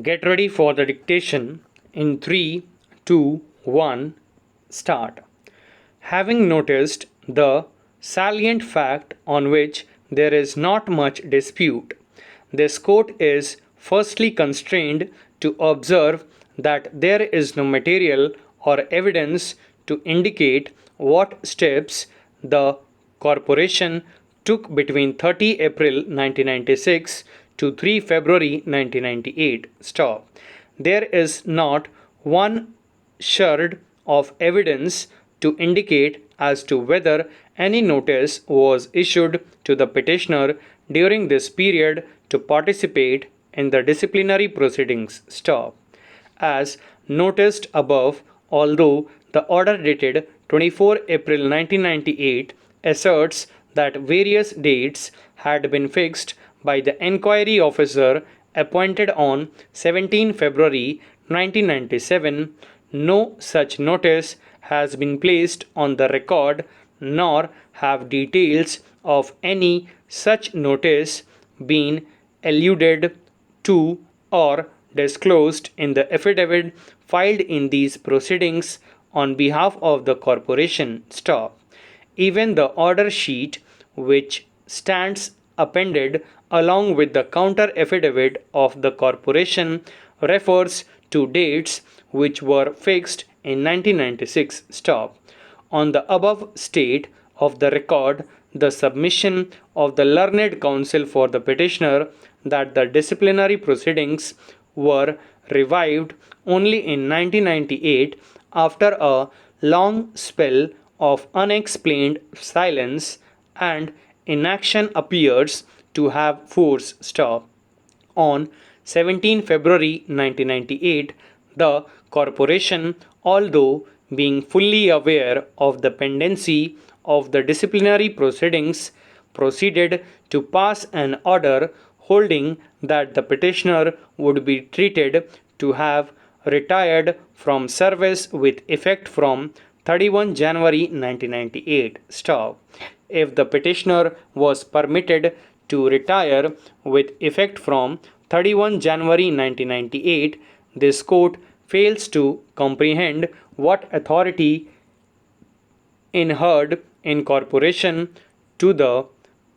Get ready for the dictation in 3, 2, 1, start. Having noticed the salient fact on which there is not much dispute, this court is firstly constrained to observe that there is no material or evidence to indicate what steps the corporation took between 30 April 1996 to 3 February 1998. Stop. There is not one shred of evidence to indicate as to whether any notice was issued to the petitioner during this period to participate in the disciplinary proceedings. Stop. As noticed above, although the order dated 24 April 1998 asserts that various dates had been fixed by the enquiry officer appointed on 17 February 1997, no such notice has been placed on the record, nor have details of any such notice been alluded to or disclosed in the affidavit filed in these proceedings on behalf of the corporation. Stop. Even the order sheet, which stands appended along with the counter affidavit of the corporation, refers to dates which were fixed in 1996. Stop. On the above state of the record, the submission of the learned counsel for the petitioner that the disciplinary proceedings were revived only in 1998 after a long spell of unexplained silence and inaction appears to have force. Stop. On 17 February 1998, the corporation, although being fully aware of the pendency of the disciplinary proceedings, proceeded to pass an order holding that the petitioner would be treated to have retired from service with effect from 31 January 1998. Stop. If the petitioner was permitted to retire with effect from 31 January 1998, this court fails to comprehend what authority inhered in corporation to the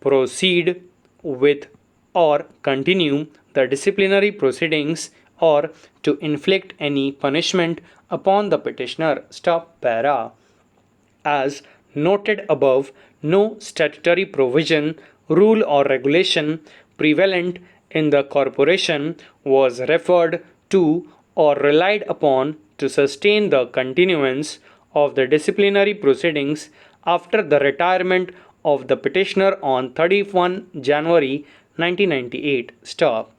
proceed with or continue the disciplinary proceedings or to inflict any punishment upon the petitioner. Stop para. As noted above, no statutory provision, rule, or regulation prevalent in the corporation was referred to or relied upon to sustain the continuance of the disciplinary proceedings after the retirement of the petitioner on 31 January 1998. Stop.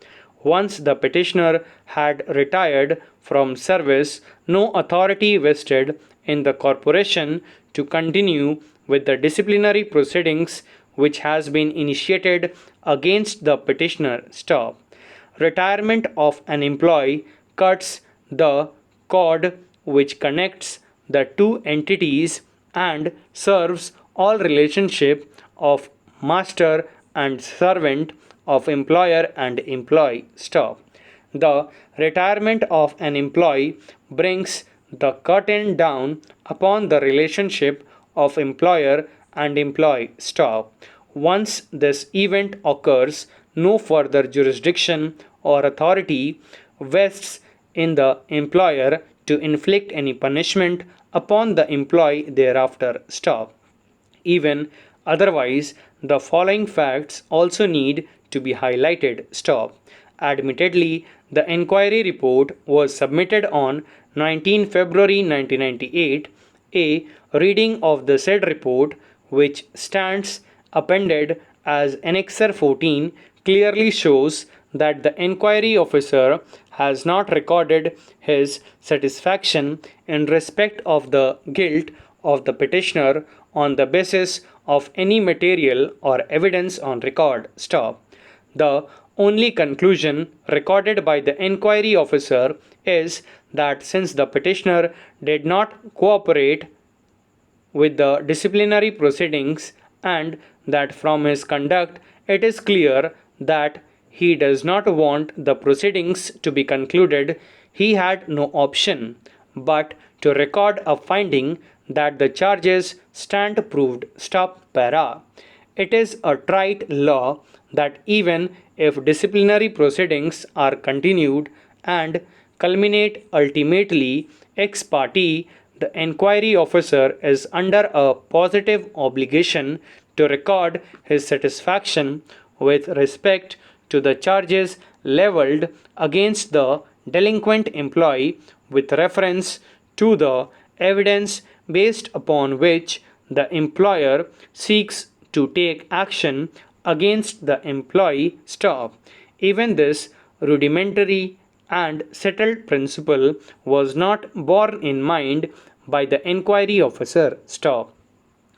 Once the petitioner had retired from service, no authority vested in the corporation to continue with the disciplinary proceedings which has been initiated against the petitioner. Stop. Retirement of an employee cuts the cord which connects the two entities and serves all relationship of master and servant, of employer and employee. Stop. The retirement of an employee brings the curtain down upon the relationship of employer and employee. Stop. Once this event occurs, no further jurisdiction or authority vests in the employer to inflict any punishment upon the employee thereafter. Stop. Even otherwise, the following facts also need to be highlighted. Stop. Admittedly, the inquiry report was submitted on 19 February 1998. A reading of the said report, which stands appended as Annexure 14, clearly shows that the inquiry officer has not recorded his satisfaction in respect of the guilt of the petitioner on the basis of any material or evidence on record. Stop. The only conclusion recorded by the inquiry officer is that since the petitioner did not cooperate with the disciplinary proceedings and that from his conduct it is clear that he does not want the proceedings to be concluded, he had no option but to record a finding that the charges stand proved. Stop para. It is a trite law that even if disciplinary proceedings are continued and culminate ultimately ex parte, the inquiry officer is under a positive obligation to record his satisfaction with respect to the charges leveled against the delinquent employee with reference to the evidence based upon which the employer seeks to take action against the employee. Stop. Even this rudimentary and settled principle was not borne in mind by the inquiry officer. Stop.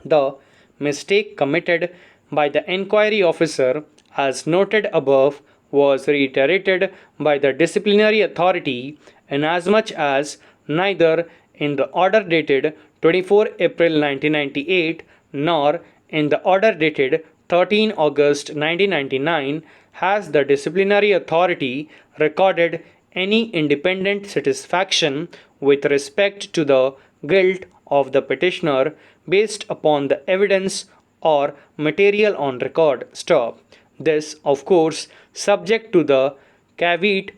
The mistake committed by the inquiry officer, as noted above, was reiterated by the disciplinary authority inasmuch as neither in the order dated 24 April 1998 nor in the order dated 13 August 1999 has the disciplinary authority recorded any independent satisfaction with respect to the guilt of the petitioner based upon the evidence or material on record. Stop. This, of course, subject to the caveat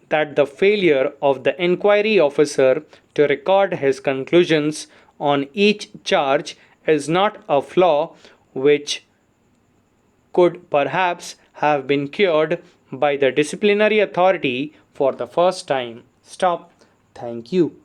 that the failure of the inquiry officer to record his conclusions on each charge is not a flaw which could perhaps have been cured by the disciplinary authority for the first time. Stop. Thank you.